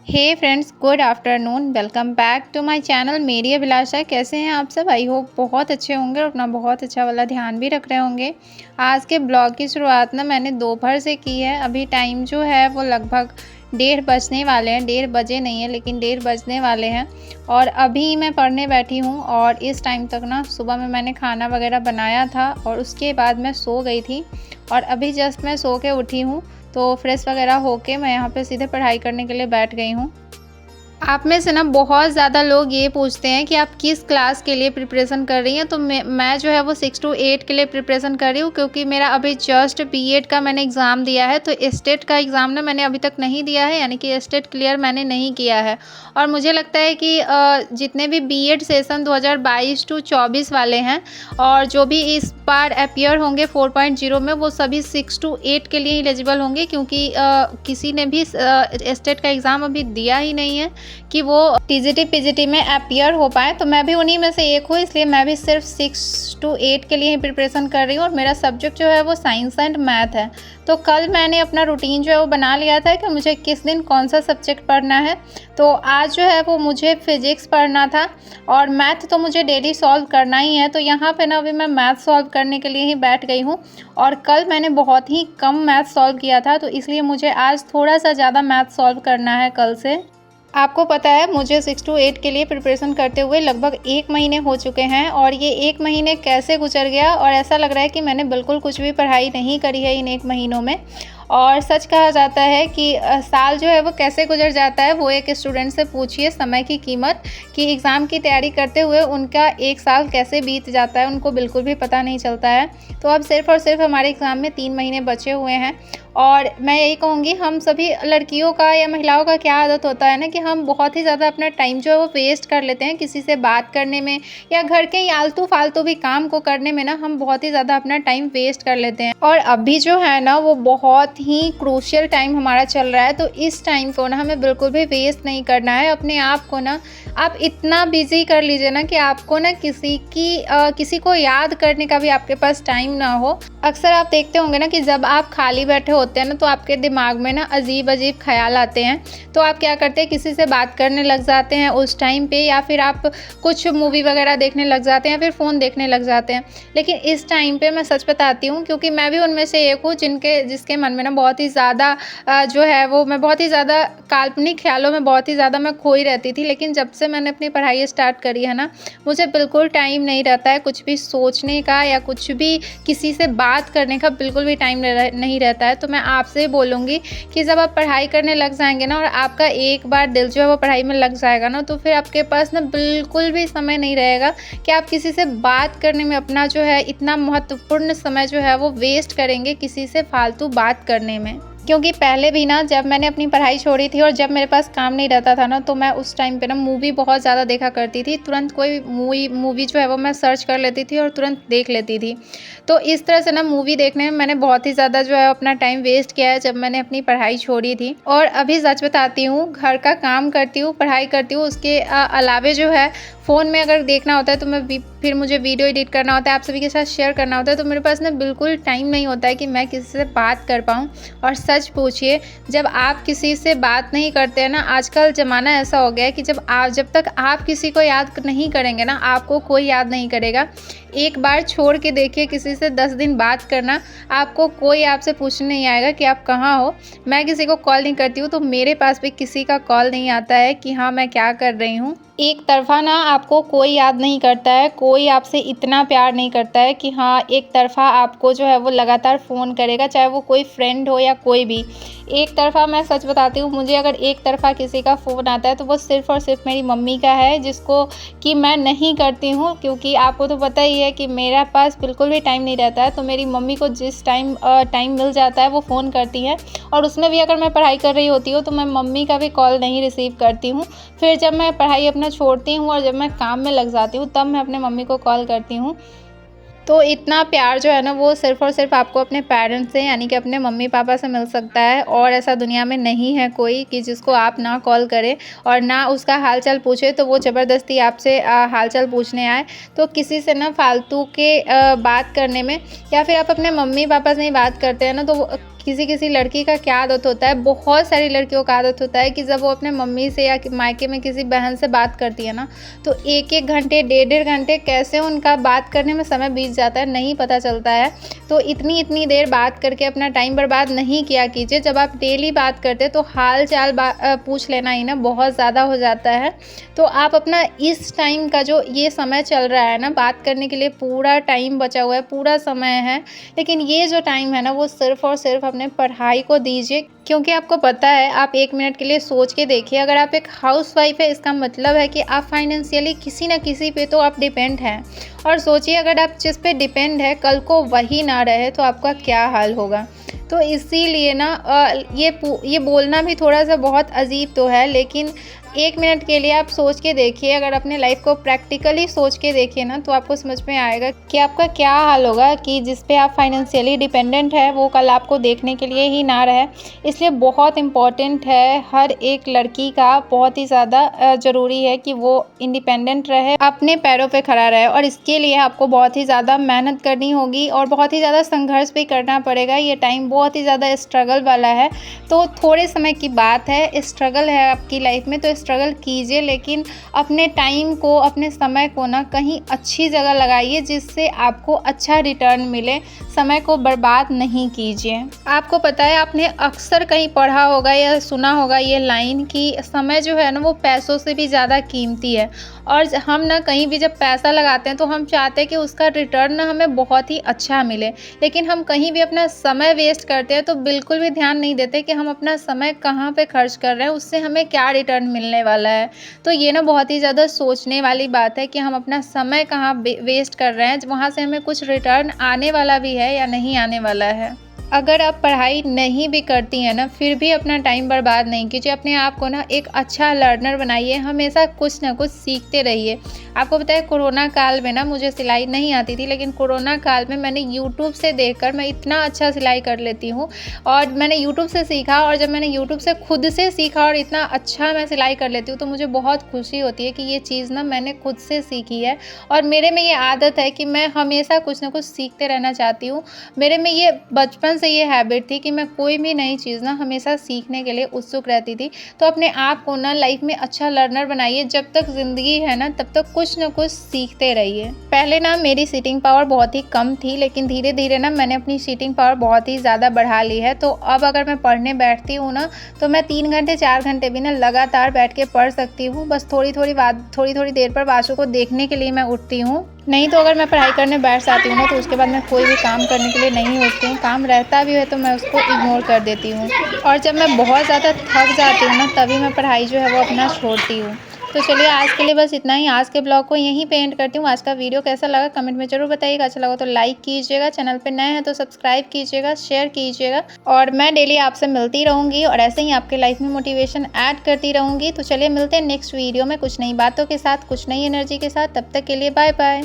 Hey friends, good afternoon. Welcome back to my channel. Meri Abhilasha. कैसे हैं आप सब? आई होप बहुत अच्छे होंगे और अपना बहुत अच्छा वाला ध्यान भी रख रहे होंगे। आज के ब्लॉग की शुरुआत ना मैंने दोपहर से की है। अभी टाइम जो है वो लगभग 1:30 बजने वाले हैं। 1:30 बजे नहीं है लेकिन 1:30 बजने वाले हैं और अभी मैं पढ़ने बैठी हूँ। और इस टाइम तक ना सुबह में मैंने खाना वगैरह बनाया था और उसके बाद मैं सो गई थी और अभी जस्ट मैं सो के उठी हूँ। तो फ्रेश वगैरह होके मैं यहाँ पे सीधे पढ़ाई करने के लिए बैठ गई हूँ। आप में से ना बहुत ज़्यादा लोग ये पूछते हैं कि आप किस क्लास के लिए प्रिपरेशन कर रही हैं। तो मैं जो है वो 6 to 8 के लिए प्रिपरेशन कर रही हूँ, क्योंकि मेरा अभी जस्ट बीएड का मैंने एग्ज़ाम दिया है। तो स्टेट का एग्ज़ाम ना मैंने अभी तक नहीं दिया है, यानी कि स्टेट क्लियर मैंने नहीं किया है। और मुझे लगता है कि जितने भी बीएड सेशन 2022 to 24 वाले हैं और जो भी इस बार अपीयर होंगे 4.0 में, वो सभी 6 to 8 के लिए एलिजिबल होंगे, क्योंकि किसी ने भी स्टेट का एग्ज़ाम अभी दिया ही नहीं है कि वो टीजीटी पीजीटी में अपीयर हो पाए। तो मैं भी उन्हीं में से एक हूँ, इसलिए मैं भी सिर्फ 6 to 8 के लिए ही प्रिपरेशन कर रही हूँ। और मेरा सब्जेक्ट जो है वो साइंस एंड मैथ है। तो कल मैंने अपना रूटीन जो है वो बना लिया था कि मुझे किस दिन कौन सा सब्जेक्ट पढ़ना है। तो आज जो है वो मुझे फिजिक्स पढ़ना था और मैथ तो मुझे डेली सॉल्व करना ही है। तो यहाँ पे ना अभी मैं मैथ सॉल्व करने के लिए ही बैठ गई हूँ और कल मैंने बहुत ही कम मैथ सॉल्व किया था, तो इसलिए मुझे आज थोड़ा सा ज़्यादा मैथ सॉल्व करना है कल से। आपको पता है मुझे 6 to 8 के लिए प्रिपरेशन करते हुए लगभग 1 महीने हो चुके हैं और ये 1 महीने कैसे गुजर गया और ऐसा लग रहा है कि मैंने बिल्कुल कुछ भी पढ़ाई नहीं करी है इन 1 महीनों में। और सच कहा जाता है कि साल जो है वो कैसे गुजर जाता है, वो एक स्टूडेंट से पूछिए समय की कीमत, कि एग्ज़ाम की तैयारी करते हुए उनका 1 साल कैसे बीत जाता है, उनको बिल्कुल भी पता नहीं चलता है। तो अब सिर्फ़ और सिर्फ हमारे एग्ज़ाम में 3 महीने बचे हुए हैं। और मैं यही कहूँगी, हम सभी लड़कियों का या महिलाओं का क्या आदत होता है ना कि हम बहुत ही ज़्यादा अपना टाइम जो है वो वेस्ट कर लेते हैं किसी से बात करने में या घर के आलतू फालतू भी काम को करने में ना हम बहुत ही ज़्यादा अपना टाइम वेस्ट कर लेते हैं। और अभी जो है ना वो बहुत ही क्रूशियल टाइम हमारा चल रहा है। तो इस टाइम को ना हमें बिल्कुल भी वेस्ट नहीं करना है। अपने आप को ना आप इतना बिजी कर लीजिए ना कि आपको ना किसी को याद करने का भी आपके पास टाइम ना हो। अक्सर आप देखते होंगे ना कि जब आप खाली बैठे होते हैं ना तो आपके दिमाग में ना अजीब अजीब ख्याल आते हैं। तो आप क्या करते हैं, किसी से बात करने लग जाते हैं उस टाइम पे, या फिर आप कुछ मूवी वगैरह देखने लग जाते हैं या फिर फ़ोन देखने लग जाते हैं। लेकिन इस टाइम पे मैं सच बताती हूँ, क्योंकि मैं भी उनमें से एक हूँ जिसके मन में ना बहुत ही ज़्यादा जो है वो मैं बहुत ही ज़्यादा काल्पनिक ख्यालों में बहुत ही ज़्यादा मैं खोई रहती थी। लेकिन जब से मैंने अपनी पढ़ाई स्टार्ट करी है ना, मुझे बिल्कुल टाइम नहीं रहता है कुछ भी सोचने का या कुछ भी किसी से बात करने का, बिल्कुल भी टाइम नहीं रहता है। तो मैं आपसे बोलूँगी कि जब आप पढ़ाई करने लग जाएंगे ना और आपका एक बार दिल जो है वो पढ़ाई में लग जाएगा ना, तो फिर आपके पास ना बिल्कुल भी समय नहीं रहेगा कि आप किसी से बात करने में अपना जो है इतना महत्वपूर्ण समय जो है वो वेस्ट करेंगे किसी से फालतू बात करने में। क्योंकि पहले भी ना जब मैंने अपनी पढ़ाई छोड़ी थी और जब मेरे पास काम नहीं रहता था ना, तो मैं उस टाइम पे ना मूवी बहुत ज़्यादा देखा करती थी। तुरंत कोई मूवी जो है वो मैं सर्च कर लेती थी और तुरंत देख लेती थी। तो इस तरह से ना मूवी देखने में मैंने बहुत ही ज़्यादा जो है अपना टाइम वेस्ट किया है जब मैंने अपनी पढ़ाई छोड़ी थी। और अभी सच बताती हूँ, घर का काम करती हूँ, पढ़ाई करती हूँ, उसके अलावे जो है फ़ोन में अगर देखना होता है तो फिर मुझे वीडियो एडिट करना होता है, आप सभी के साथ शेयर करना होता है। तो मेरे पास ना बिल्कुल टाइम नहीं होता है कि मैं किसी से बात कर पाऊँ। और सच पूछिए, जब आप किसी से बात नहीं करते हैं ना, आजकल ज़माना ऐसा हो गया है कि जब तक आप किसी को याद नहीं करेंगे ना, आपको कोई याद नहीं करेगा। एक बार छोड़ के देखिए, किसी से 10 दिन बात करना, आपको कोई आपसे पूछने नहीं आएगा कि आप कहाँ हो। मैं किसी को कॉल नहीं करती हूँ तो मेरे पास भी किसी का कॉल नहीं आता है कि हाँ मैं क्या कर रही हूँ। एक तरफ़ा ना आपको कोई याद नहीं करता है, कोई आपसे इतना प्यार नहीं करता है कि हाँ एक तरफ़ा आपको जो है वो लगातार फ़ोन करेगा, चाहे वो कोई फ्रेंड हो या कोई भी। एक तरफ़ा मैं सच बताती हूँ, मुझे अगर एक तरफ़ा किसी का फ़ोन आता है तो वो सिर्फ़ और सिर्फ मेरी मम्मी का है, जिसको कि मैं नहीं करती हूँ, क्योंकि आपको तो पता ही है कि मेरे पास बिल्कुल भी टाइम नहीं रहता है। तो मेरी मम्मी को जिस टाइम मिल जाता है वो फ़ोन करती हैं, और उसमें भी अगर मैं पढ़ाई कर रही होती हूँ तो मैं मम्मी का भी कॉल नहीं रिसीव करती हूँ। फिर जब मैं पढ़ाई अपना छोड़ती हूँ और जब मैं काम में लग जाती हूँ तब मैं अपने मम्मी को कॉल करती हूँ। तो इतना प्यार जो है ना वो सिर्फ़ और सिर्फ आपको अपने पेरेंट्स से, यानी कि अपने मम्मी पापा से मिल सकता है। और ऐसा दुनिया में नहीं है कोई कि जिसको आप ना कॉल करें और ना उसका हालचाल पूछे तो वो ज़बरदस्ती आपसे हालचाल पूछने आए। तो किसी से ना फालतू के बात करने में, या फिर आप अपने मम्मी पापा से ही बात करते हैं ना, तो किसी किसी लड़की का क्या आदत होता है, बहुत सारी लड़कियों का आदत होता है कि जब वो अपने मम्मी से या मायके में किसी बहन से बात करती है ना, तो 1-1 घंटे, डेढ़-डेढ़ घंटे कैसे उनका बात करने में समय बीत जाता है नहीं पता चलता है। तो इतनी देर बात करके अपना टाइम बर्बाद नहीं किया कीजिए। जब आप डेली बात करते तो हाल चाल पूछ लेना ही ना बहुत ज़्यादा हो जाता है। तो आप अपना इस टाइम का जो ये समय चल रहा है ना, बात करने के लिए पूरा टाइम बचा हुआ है, पूरा समय है, लेकिन ये जो टाइम है ना वो सिर्फ़ और सिर्फ अपने पढ़ाई को दीजिए। क्योंकि आपको पता है, आप 1 मिनट के लिए सोच के देखिए, अगर आप एक हाउसवाइफ़ है इसका मतलब है कि आप फाइनेंशियली किसी न किसी पे तो आप डिपेंड हैं। और सोचिए अगर आप जिस पे डिपेंड है कल को वही ना रहे तो आपका क्या हाल होगा। तो इसीलिए ना ये बोलना भी थोड़ा-सा बहुत अजीब तो है, लेकिन 1 मिनट के लिए आप सोच के देखिए, अगर अपने लाइफ को प्रैक्टिकली सोच के देखिए ना, तो आपको समझ में आएगा कि आपका क्या हाल होगा कि जिस पे आप फाइनेंशियली डिपेंडेंट है वो कल आपको देखने के लिए ही ना रहे। इसलिए बहुत इम्पॉर्टेंट है, हर एक लड़की का बहुत ही ज़्यादा ज़रूरी है कि वो इंडिपेंडेंट रहे, अपने पैरों पे खड़ा रहे, और इसके लिए आपको बहुत ही ज़्यादा मेहनत करनी होगी और बहुत ही ज़्यादा संघर्ष भी करना पड़ेगा। ये टाइम बहुत ही ज़्यादा स्ट्रगल वाला है, तो थोड़े समय की बात है, स्ट्रगल है आपकी लाइफ में तो स्ट्रगल कीजिए, लेकिन अपने टाइम को, अपने समय को ना कहीं अच्छी जगह लगाइए जिससे आपको अच्छा रिटर्न मिले। समय को बर्बाद नहीं कीजिए। आपको पता है, आपने अक्सर कहीं पढ़ा होगा या सुना होगा ये लाइन कि समय जो है ना वो पैसों से भी ज़्यादा कीमती है। और हम ना कहीं भी जब पैसा लगाते हैं तो हम चाहते हैं कि उसका रिटर्न ना हमें बहुत ही अच्छा मिले, लेकिन हम कहीं भी अपना समय वेस्ट करते हैं तो बिल्कुल भी ध्यान नहीं देते कि हम अपना समय कहाँ पे खर्च कर रहे हैं, उससे हमें क्या रिटर्न मिलने वाला है। तो ये ना बहुत ही ज़्यादा सोचने वाली बात है कि हम अपना समय कहाँ वेस्ट कर रहे हैं, वहाँ से हमें कुछ रिटर्न आने वाला भी है या नहीं आने वाला है। अगर आप पढ़ाई नहीं भी करती हैं ना, फिर भी अपना टाइम बर्बाद नहीं कीजिए। अपने आप को ना एक अच्छा लर्नर बनाइए, हमेशा कुछ ना कुछ सीखते रहिए। आपको पता है, कोरोना काल में ना मुझे सिलाई नहीं आती थी, लेकिन कोरोना काल में मैंने यूट्यूब से देखकर मैं इतना अच्छा सिलाई कर लेती हूँ, और मैंने यूट्यूब से सीखा, और जब मैंने यूट्यूब से खुद से सीखा और इतना अच्छा मैं सिलाई कर लेती हूँ तो मुझे बहुत खुशी होती है कि ये चीज़ ना मैंने खुद से सीखी है। और मेरे में ये आदत है कि मैं हमेशा कुछ ना कुछ सीखते रहना चाहती हूँ। मेरे में ये बचपन से ये हैबिट थी कि मैं कोई भी नई चीज़ ना हमेशा सीखने के लिए उत्सुक रहती थी। तो अपने आप को ना लाइफ में अच्छा लर्नर बनाइए, जब तक ज़िंदगी है ना तब तक कुछ ना कुछ सीखते रहिए। पहले ना मेरी सीटिंग पावर बहुत ही कम थी, लेकिन धीरे धीरे ना मैंने अपनी सीटिंग पावर बहुत ही ज़्यादा बढ़ा ली है। तो अब अगर मैं पढ़ने बैठती हूँ ना, तो मैं 3 घंटे 4 घंटे भी ना लगातार बैठ के पढ़ सकती हूँ। बस थोड़ी थोड़ी देर पर वाशु को देखने के लिए मैं उठती हूँ। नहीं तो अगर मैं पढ़ाई करने बैठ जाती हूँ ना, तो उसके बाद मैं कोई भी काम करने के लिए नहीं उठती हूँ। काम रहता भी है तो मैं उसको इग्नोर कर देती हूँ, और जब मैं बहुत ज़्यादा थक जाती हूँ ना, तभी मैं पढ़ाई जो है वो अपना छोड़ती हूँ। तो चलिए, आज के लिए बस इतना ही। आज के ब्लॉग को यहीं पे एंड करती हूँ। आज का वीडियो कैसा लगा कमेंट में ज़रूर बताइएगा। अच्छा लगा तो लाइक कीजिएगा, चैनल पे नए हैं तो सब्सक्राइब कीजिएगा, शेयर कीजिएगा, और मैं डेली आपसे मिलती रहूँगी और ऐसे ही आपके लाइफ में मोटिवेशन ऐड करती रहूँगी। तो चलिए, मिलते हैं नेक्स्ट वीडियो में कुछ नई बातों के साथ, कुछ नई एनर्जी के साथ। तब तक के लिए बाय बाय।